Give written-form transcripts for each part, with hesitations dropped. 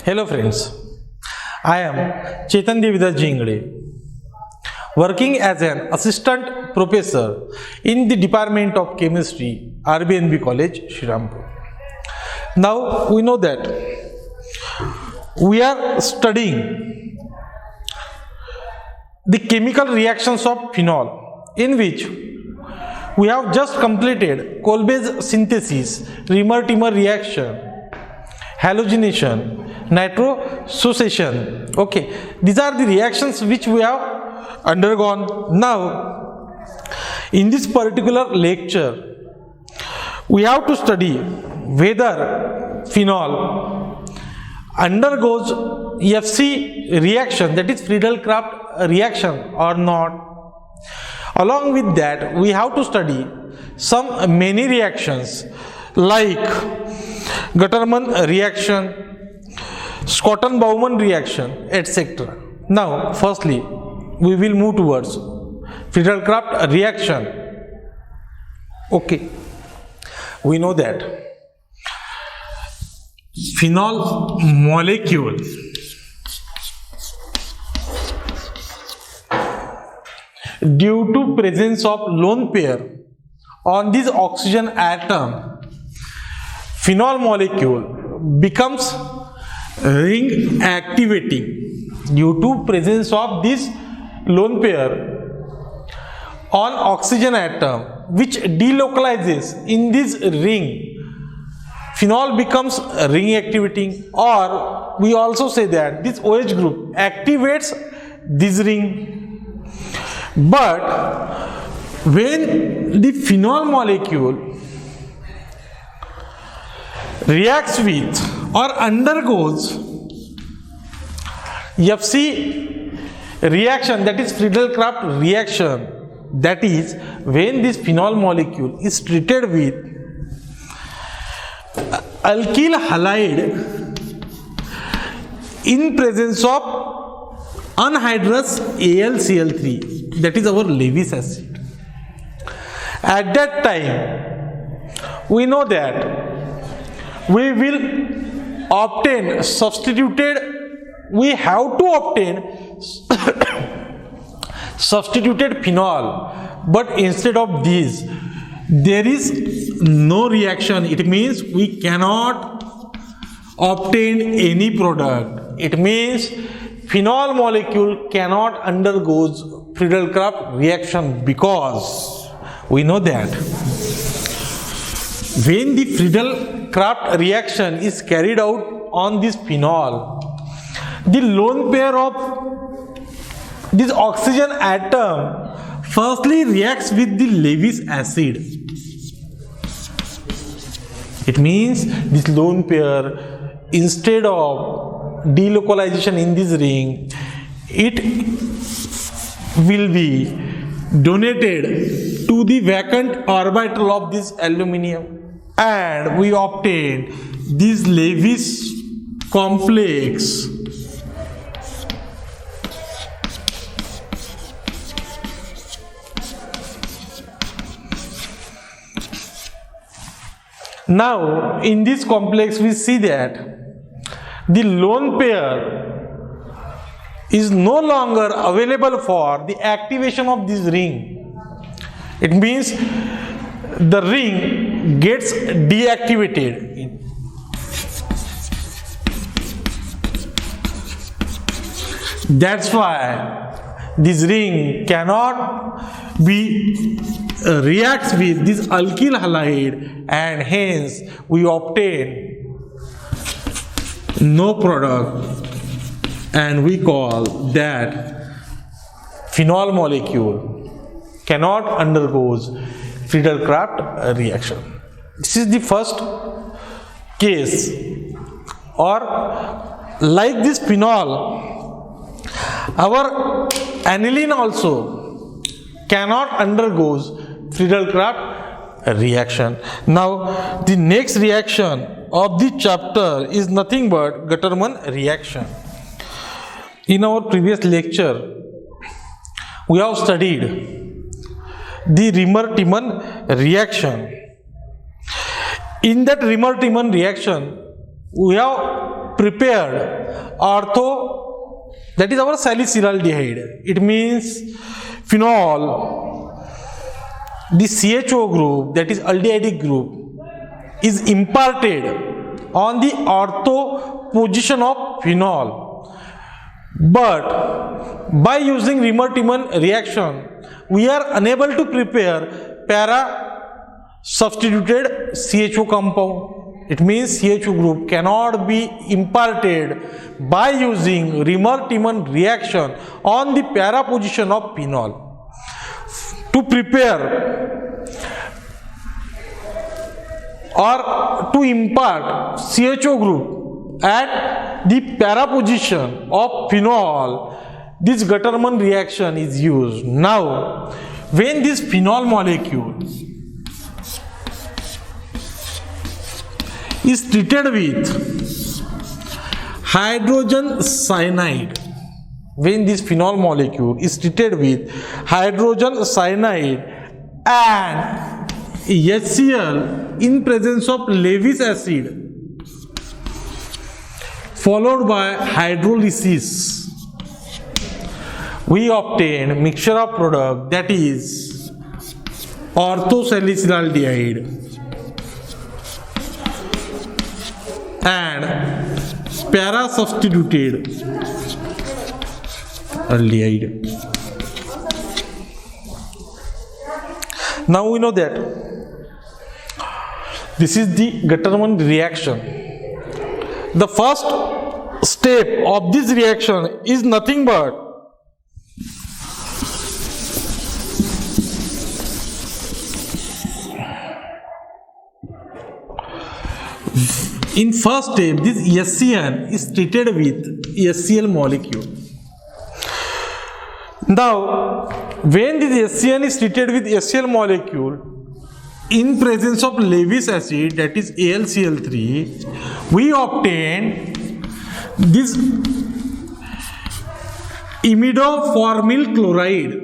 Hello friends, I am Chetan Devidas Ingale, working as an assistant professor in the Department of Chemistry, RBNB College, Shirampur. Now we know that we are studying the chemical reactions of phenol, in which we have just completed Kolbe's synthesis, Riemer-Tiemer reaction, halogenation, nitrosouration. Okay, these are the reactions which we have undergone. Now, in this particular lecture, we have to study whether phenol undergoes FC reaction, that is Fridle-Craft reaction, or not. Along with that, we have to study some many reactions like Gattermann reaction, Schotten-Baumann reaction, etc. Now, firstly, we will move towards Fridle-Craft reaction. Okay, we know that phenol molecule due to presence of lone pair on this oxygen atom, phenol molecule becomes ring activating due to presence of this lone pair on oxygen atom, which delocalizes in this ring. Phenol becomes ring activating, or we also say that this OH group activates this ring. But when the phenol molecule reacts with or undergoes FC reaction, that is Fridle-Craft reaction, that is when this phenol molecule is treated with alkyl halide in presence of anhydrous AlCl3, that is our Lewis acid. At that time, we know that we will obtain we have to obtain substituted phenol, but instead of this, there is no reaction. It means we cannot obtain any product. It means phenol molecule cannot undergo Fridle-Craft reaction, because we know that when the Fridle-Craft reaction is carried out on this phenol, the lone pair of this oxygen atom firstly reacts with the Lewis acid. It means this lone pair, instead of delocalization in this ring, it will be donated to the vacant orbital of this aluminium, and we obtain this Lewis complex. Now, in this complex, we see that the lone pair is no longer available for the activation of this ring. It means the ring gets deactivated. That's why this ring cannot be reacts with this alkyl halide, and hence we obtain no product, and we call that phenol molecule cannot undergo Fridle-Craft reaction. This is the first case. Or like this phenol, our aniline also cannot undergo Fridle-Craft reaction. Now, the next reaction of the chapter is nothing but Gattermann reaction. In our previous lecture, we have studied the Riemer-Tiemer reaction. In that Riemer-Tiemer reaction, we have prepared ortho, that is our salicylaldehyde. It means phenol, the CHO group, that is aldehydic group, is imparted on the ortho position of phenol. But by using Riemann-Tiemann reaction, we are unable to prepare para substituted CHO compound. It means CHO group cannot be imparted by using Riemann-Tiemann reaction on the para position of phenol. To prepare or to impart CHO group at the para position of phenol, this Gattermann reaction is used. Now, when this phenol molecule is treated with hydrogen cyanide, when this phenol molecule is treated with hydrogen cyanide and HCl in presence of Lewis acid followed by hydrolysis, we obtain mixture of product, that is orthosalicylaldehyde and para substituted aldehyde. Now we know that this is the Gattermann reaction. The first step of this reaction is nothing but in first step, this SCN is treated with HCl molecule. Now, when this SCN is treated with HCl molecule in presence of Lewis acid, that is AlCl3, we obtain this imidoformyl chloride.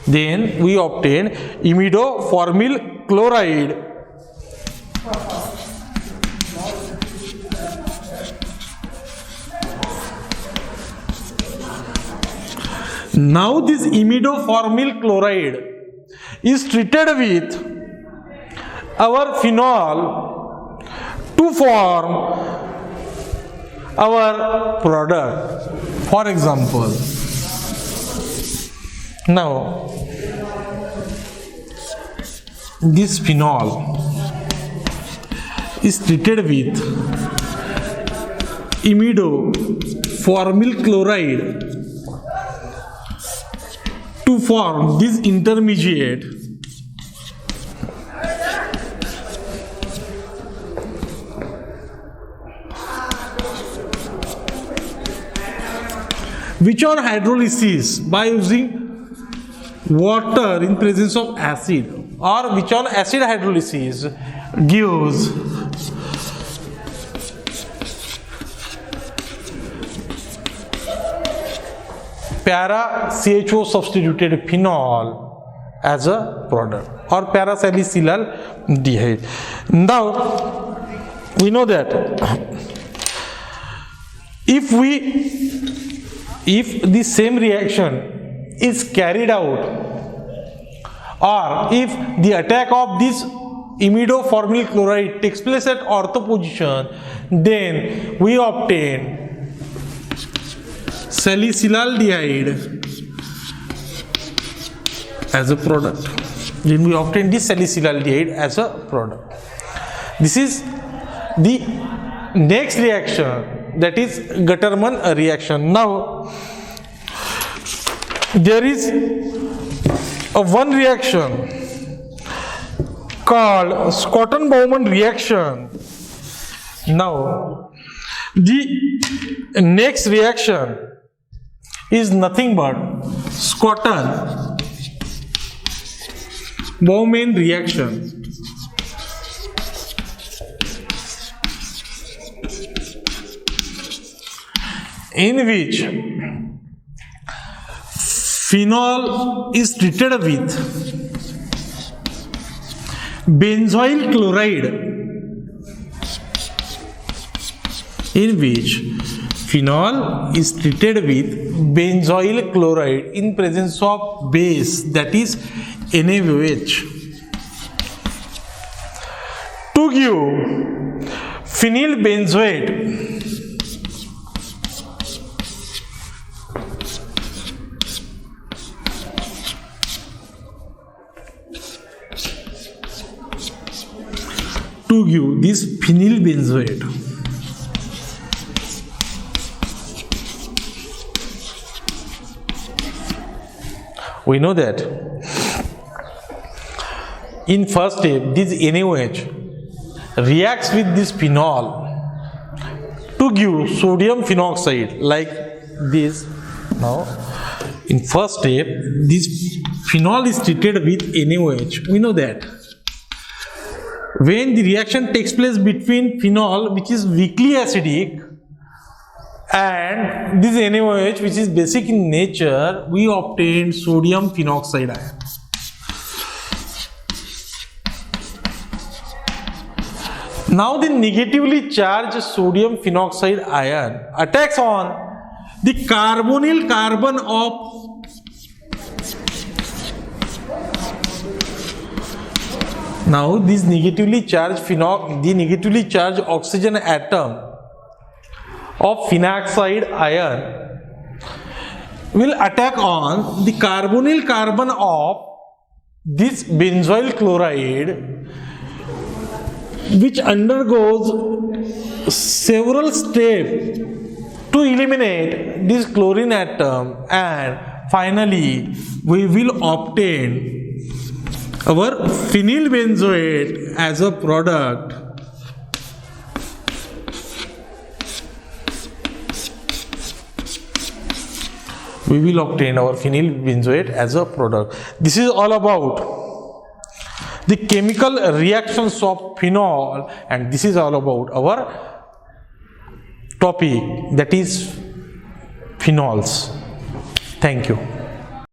Then we obtain imidoformyl chloride. Now this imidoformyl chloride is treated with our phenol to form our product. For example, now this phenol is treated with imidoformyl chloride to form this intermediate, which on hydrolysis by using water in presence of acid, or which on acid hydrolysis gives para CHO substituted phenol as a product, or para salicylaldehyde. Now we know that if the same reaction is carried out, or if the attack of this imidoformyl chloride takes place at ortho position, then we obtain salicylaldehyde as a product. Then we obtain this salicylaldehyde as a product. This is the next reaction, that is Gattermann reaction. Now there is one reaction called Schotten-Baumann reaction. Now the next reaction is nothing but Schotten-Baumann reaction. In which phenol is treated with benzoyl chloride in which phenol is treated with benzoyl chloride in presence of base, that is NaOH. To give phenyl benzoate this phenyl benzoate, we know that in first step this NaOH reacts with this phenol to give sodium phenoxide like this. Now in first step this phenol is treated with NaOH. We know that when the reaction takes place between phenol, which is weakly acidic, and this NaOH, which is basic in nature, we obtain sodium phenoxide ion. Now the negatively charged sodium phenoxide ion attacks on the carbonyl carbon of now this negatively charged the negatively charged oxygen atom of phenoxide ion will attack on the carbonyl carbon of this benzoyl chloride, which undergoes several steps to eliminate this chlorine atom, and finally we will obtain our phenyl benzoate as a product. We will obtain our phenyl benzoate as a product. This is all about the chemical reactions of phenol, and this is all about our topic, that is phenols. Thank you.